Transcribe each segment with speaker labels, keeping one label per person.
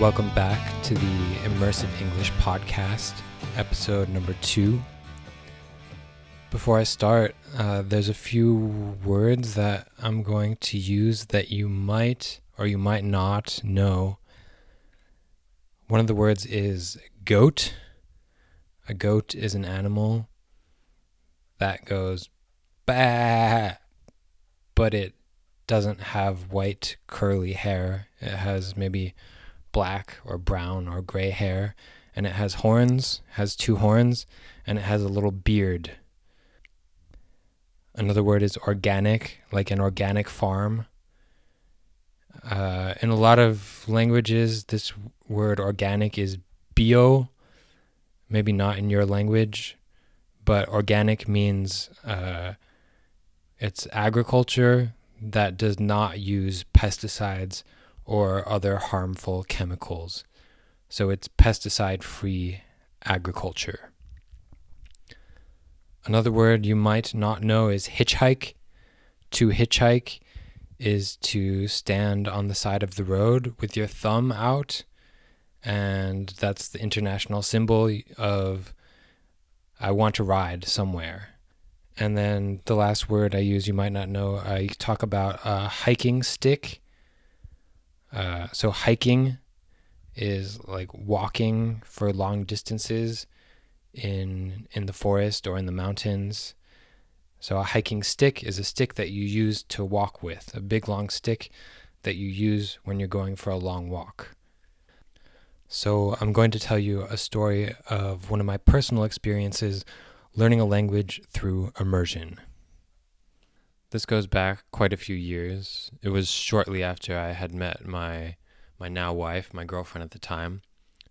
Speaker 1: Welcome back to the Immersive English podcast, episode number 2. Before I start, there's a few words that I'm going to use that you might or you might not know. One of the words is goat. A goat is an animal that goes bah, but it doesn't have white curly hair. It has maybe black or brown or gray hair, and it has horns, has 2 horns, and it has a little beard. Another word is organic, like an organic farm. In a lot of languages, this word organic is bio, maybe not in your language, but organic means it's agriculture that does not use pesticides or other harmful chemicals. So it's pesticide-free agriculture. Another word you might not know is hitchhike. To hitchhike is to stand on the side of the road with your thumb out, and that's the international symbol of I want to ride somewhere. And then the last word I use you might not know, I talk about a hiking stick. So hiking is like walking for long distances in the forest or in the mountains. So a hiking stick is a stick that you use to walk with, a big long stick that you use when you're going for a long walk. So I'm going to tell you a story of one of my personal experiences learning a language through immersion. This goes back quite a few years. It was shortly after I had met my now wife, my girlfriend at the time,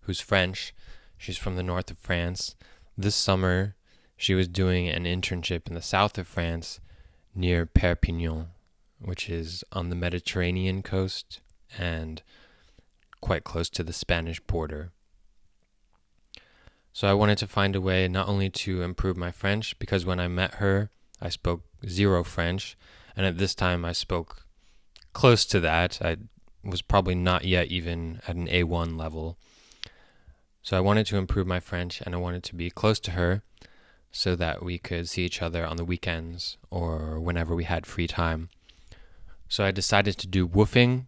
Speaker 1: who's French. She's from the north of France. This summer, she was doing an internship in the south of France near Perpignan, which is on the Mediterranean coast and quite close to the Spanish border. So I wanted to find a way not only to improve my French, because when I met her, I spoke 0 French, and at this time I spoke close to that. I was probably not yet even at an A1 level. So I wanted to improve my French, and I wanted to be close to her so that we could see each other on the weekends or whenever we had free time. So I decided to do woofing.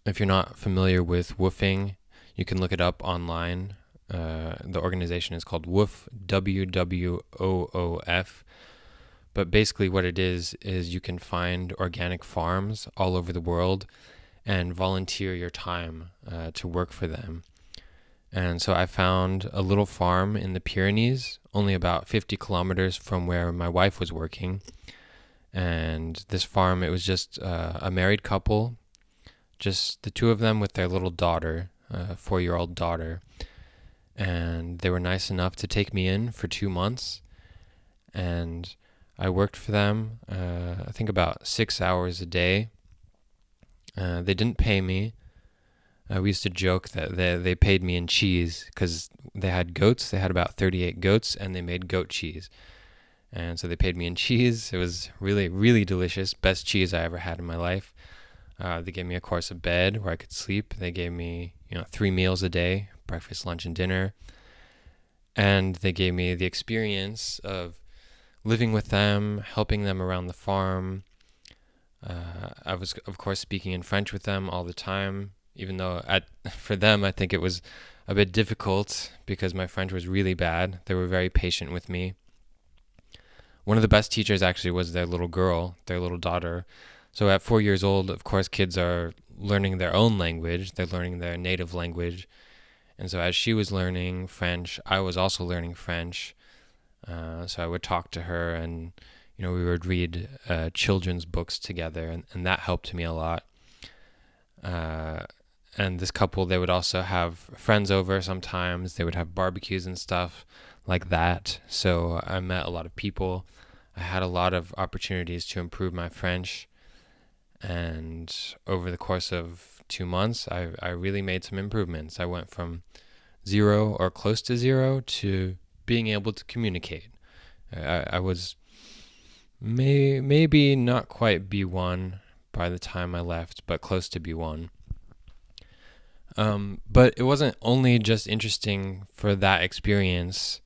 Speaker 1: If you're not familiar with woofing, you can look it up online. The organization is called WWOOF, WWOOF. But basically what it is you can find organic farms all over the world and volunteer your time to work for them. And so I found a little farm in the Pyrenees, only about 50 kilometers from where my wife was working. And this farm, it was just a married couple, just the 2 of them with their little daughter, a 4-year-old daughter. And they were nice enough to take me in for 2 months. And I worked for them, I think about 6 hours a day. They didn't pay me. We used to joke that they paid me in cheese because they had goats. They had about 38 goats, and they made goat cheese. And so they paid me in cheese. It was really, really delicious. Best cheese I ever had in my life. They gave me, of course, a bed where I could sleep. They gave me, 3 meals a day, breakfast, lunch, and dinner. And they gave me the experience of living with them, helping them around the farm. I was, of course, speaking in French with them all the time, even though for them, I think it was a bit difficult because my French was really bad. They were very patient with me. One of the best teachers actually was their little girl, their little daughter. So at 4 years old, of course, kids are learning their own language. They're learning their native language. And so as she was learning French, I was also learning French. So I would talk to her, and we would read children's books together, and that helped me a lot. And this couple, they would also have friends over sometimes. They would have barbecues and stuff like that. So I met a lot of people. I had a lot of opportunities to improve my French. And over the course of 2 months, I really made some improvements. I went from 0 or close to 0 to being able to communicate. I was maybe not quite B1 by the time I left, but close to B1. But it wasn't only just interesting for that experience,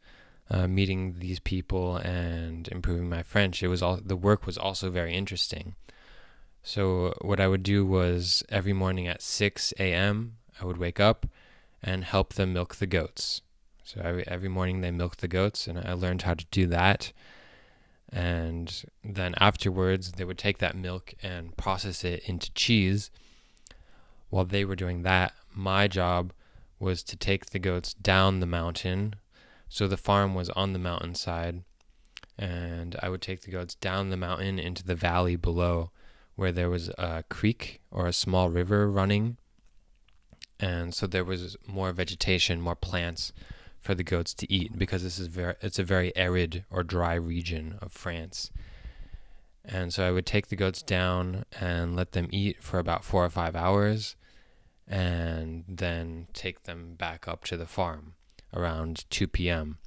Speaker 1: meeting these people and improving my French. It was all the work was also very interesting. So what I would do was every morning at 6 a.m. I would wake up and help them milk the goats. So every morning they milked the goats, and I learned how to do that. And then afterwards, they would take that milk and process it into cheese. While they were doing that, my job was to take the goats down the mountain. So the farm was on the mountainside, and I would take the goats down the mountain into the valley below, where there was a creek or a small river running. And so there was more vegetation, more plants for the goats to eat, because it's a very arid or dry region of France. And so I would take the goats down and let them eat for about 4 or 5 hours, and then take them back up to the farm around 2 p.m.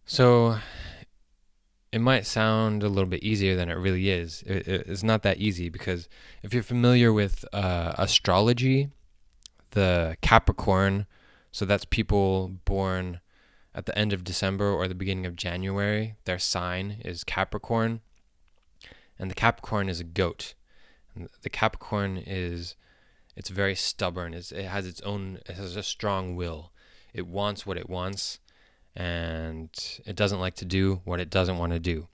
Speaker 1: So it might sound a little bit easier than it really is. It's not that easy, because if you're familiar with astrology, the Capricorn, so that's people born at the end of December or the beginning of January, their sign is Capricorn, and the Capricorn is a goat. And the Capricorn it's very stubborn. It has a strong will. It wants what it wants, and it doesn't like to do what it doesn't want to do.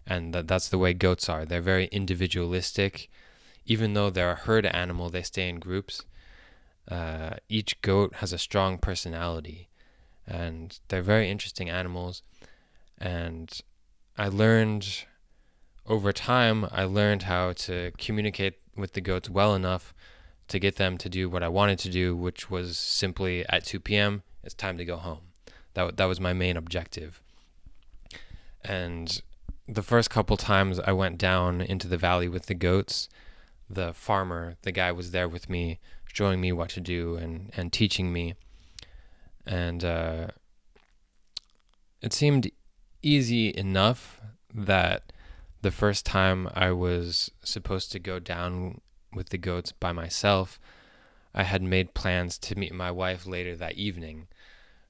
Speaker 1: And that's the way goats are. They're very individualistic. Even though they're a herd animal, they stay in groups. Each goat has a strong personality, and they're very interesting animals. And over time, I learned how to communicate with the goats well enough to get them to do what I wanted to do, which was simply at 2 p.m., it's time to go home. That was my main objective. And the first couple times I went down into the valley with the goats, the farmer, the guy was there with me, showing me what to do and teaching me. And it seemed easy enough that the first time I was supposed to go down with the goats by myself, I had made plans to meet my wife later that evening.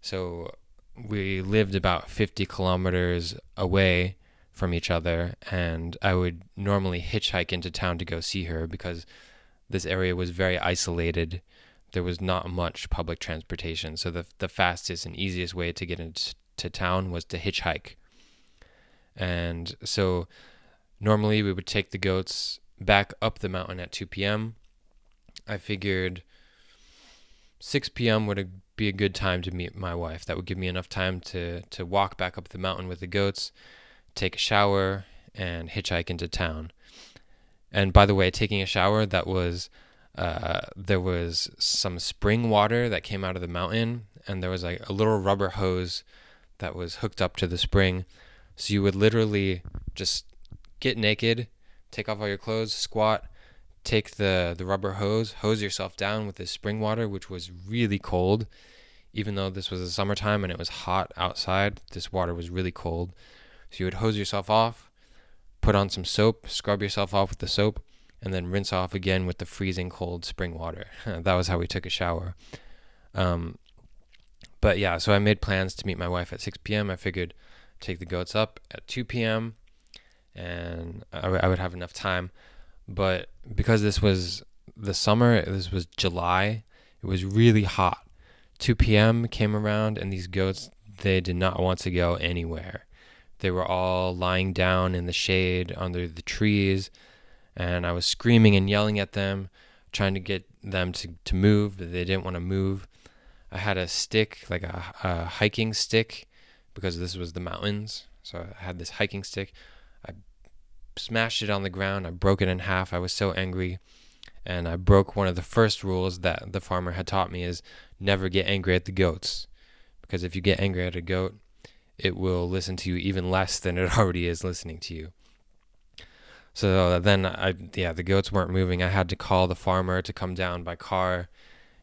Speaker 1: So we lived about 50 kilometers away from each other, and I would normally hitchhike into town to go see her, because this area was very isolated. There was not much public transportation, so the fastest and easiest way to get into town was to hitchhike. And so normally we would take the goats back up the mountain at 2 p.m. I figured 6 p.m. would be a good time to meet my wife. That would give me enough time to walk back up the mountain with the goats, take a shower, and hitchhike into town. And by the way, taking a shower, there was some spring water that came out of the mountain, and there was like a little rubber hose that was hooked up to the spring. So you would literally just get naked, take off all your clothes, squat, take the rubber hose yourself down with this spring water, which was really cold. Even though this was the summertime and it was hot outside, this water was really cold. So you would hose yourself off, put on some soap, scrub yourself off with the soap, and then rinse off again with the freezing cold spring water. That was how we took a shower. But yeah, so I made plans to meet my wife at 6 p.m. I figured take the goats up at 2 p.m. and I would have enough time. But because this was the summer, this was July, it was really hot. 2 p.m. came around, and these goats, they did not want to go anywhere. They were all lying down in the shade under the trees, and I was screaming and yelling at them, trying to get them to move, but they didn't want to move. I had a stick, like a hiking stick, because this was the mountains, so I had this hiking stick. I smashed it on the ground. I broke it in half. I was so angry, and I broke one of the first rules that the farmer had taught me, is never get angry at the goats, because if you get angry at a goat, it will listen to you even less than it already is listening to you. So then the goats weren't moving. I had to call the farmer to come down by car,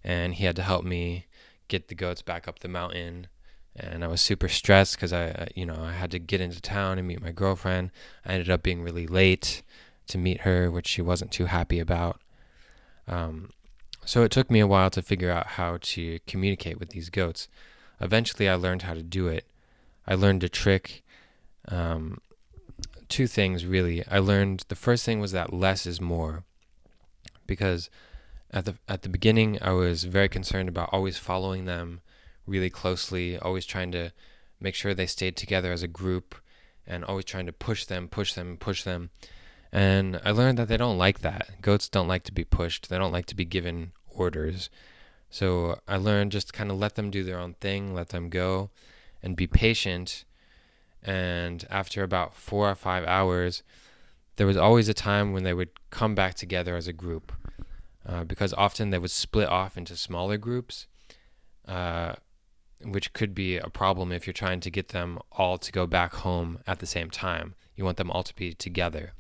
Speaker 1: and he had to help me get the goats back up the mountain. And I was super stressed because I had to get into town and meet my girlfriend. I ended up being really late to meet her, which she wasn't too happy about. So it took me a while to figure out how to communicate with these goats. Eventually, I learned how to do it. I learned a trick. Um, Two things, really. I learned the first thing was that less is more, because at the beginning, I was very concerned about always following them really closely, always trying to make sure they stayed together as a group, and always trying to push them, push them, push them. And I learned that they don't like that. Goats don't like to be pushed. They don't like to be given orders. So I learned just to kind of let them do their own thing, let them go, and be patient. And after about 4 or 5 hours, there was always a time when they would come back together as a group, because often they would split off into smaller groups, uh, which could be a problem if you're trying to get them all to go back home at the same time. You want them all to be together.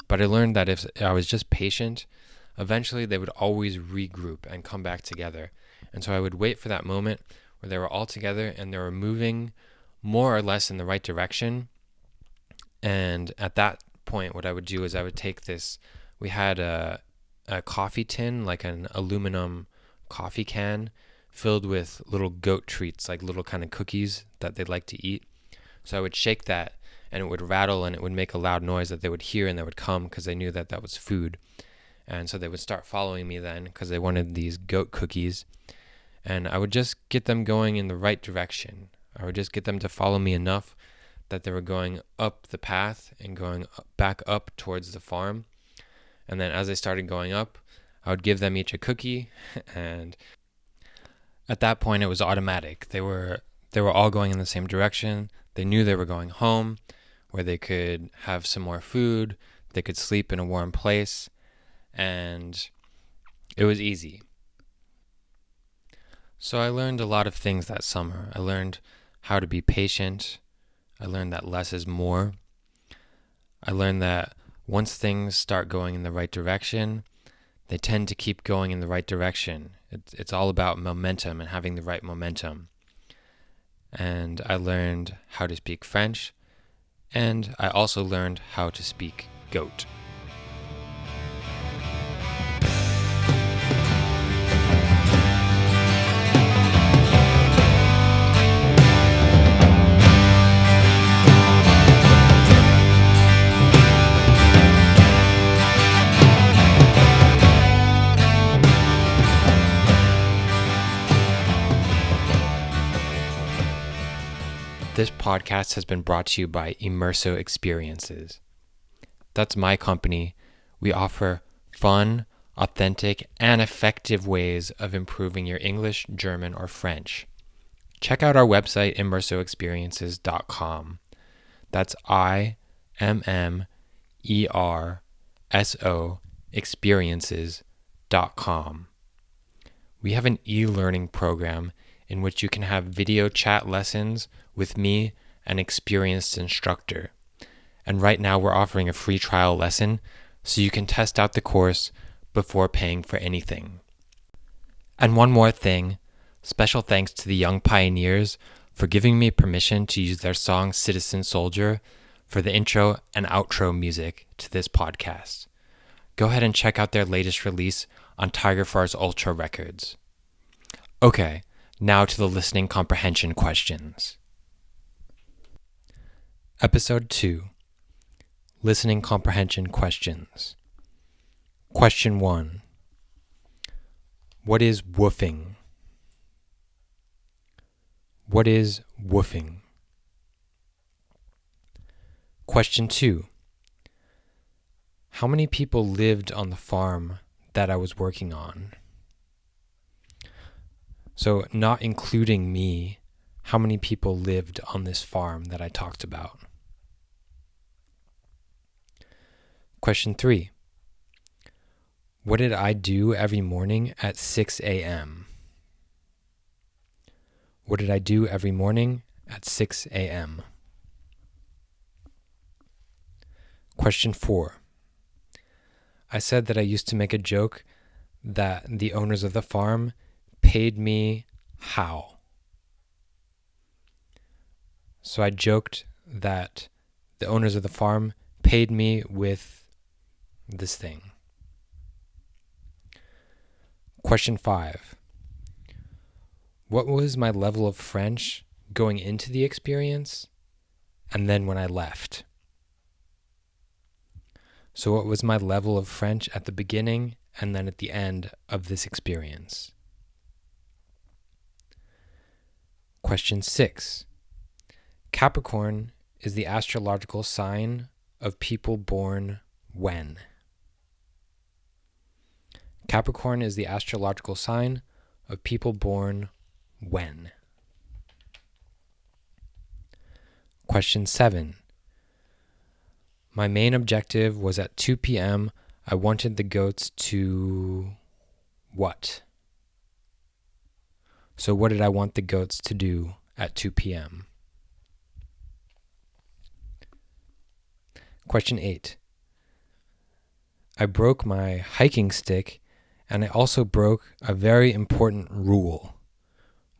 Speaker 1: But I learned that if I was just patient, eventually they would always regroup and come back together. And so I would wait for that moment where they were all together and they were moving more or less in the right direction. And at that point, what I would do is I would take this. We had a coffee tin, like an aluminum coffee can, filled with little goat treats, like little kind of cookies that they like to eat. So I would shake that, and it would rattle, and it would make a loud noise that they would hear, and they would come because they knew that that was food. And so they would start following me then because they wanted these goat cookies. And I would just get them going in the right direction. I would just get them to follow me enough that they were going up the path and going back up towards the farm. And then as they started going up, I would give them each a cookie. And at that point, it was automatic. They were all going in the same direction. They knew they were going home, where they could have some more food. They could sleep in a warm place. And it was easy. So I learned a lot of things that summer. I learned how to be patient. I learned that less is more. I learned that once things start going in the right direction, they tend to keep going in the right direction. It's all about momentum and having the right momentum. And I learned how to speak French, and I also learned how to speak goat. This podcast has been brought to you by Immersive Experiences. That's my company. We offer fun, authentic, and effective ways of improving your English, German, or French. Check out our website, immersoexperiences.com. That's IMMERSO experiences.com. We have an e-learning program in which you can have video chat lessons with me, an experienced instructor. And right now we're offering a free trial lesson so you can test out the course before paying for anything. And one more thing, special thanks to the Young Pioneers for giving me permission to use their song Citizen Soldier for the intro and outro music to this podcast. Go ahead and check out their latest release on Tiger Farce Ultra Records. Okay, now to the listening comprehension questions. Episode 2. Listening comprehension questions. Question 1. What is woofing? What is woofing? Question 2. How many people lived on the farm that I was working on? So, not including me, how many people lived on this farm that I talked about? Question 3. What did I do every morning at 6 a.m.? What did I do every morning at 6 a.m.? Question 4. I said that I used to make a joke that the owners of the farm paid me how? So I joked that the owners of the farm paid me with this thing. Question 5. What was my level of French going into the experience and then when I left? So what was my level of French at the beginning and then at the end of this experience? Question 6. Capricorn is the astrological sign of people born when? Capricorn is the astrological sign of people born when? Question 7. My main objective was at 2 p.m. I wanted the goats to what? So what did I want the goats to do at 2 p.m.? Question 8. I broke my hiking stick and I also broke a very important rule.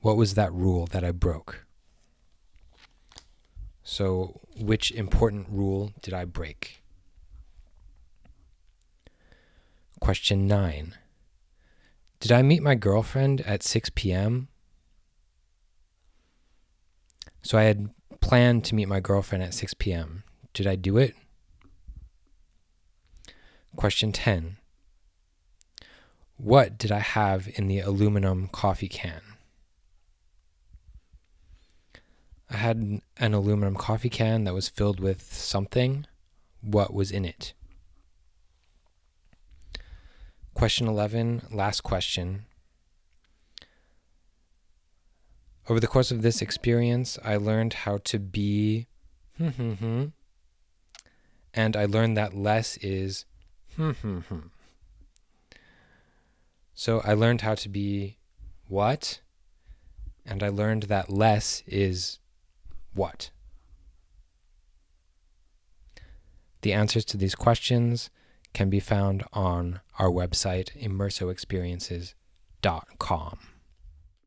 Speaker 1: What was that rule that I broke? So which important rule did I break? Question 9. Did I meet my girlfriend at 6 p.m.? So I had planned to meet my girlfriend at 6 p.m. Did I do it? Question 10. What did I have in the aluminum coffee can? I had an aluminum coffee can that was filled with something. What was in it? Question 11, last question. Over the course of this experience, I learned how to be and I learned that less is So I learned how to be what? And I learned that less is what? The answers to these questions can be found on our website, immersoexperiences.com.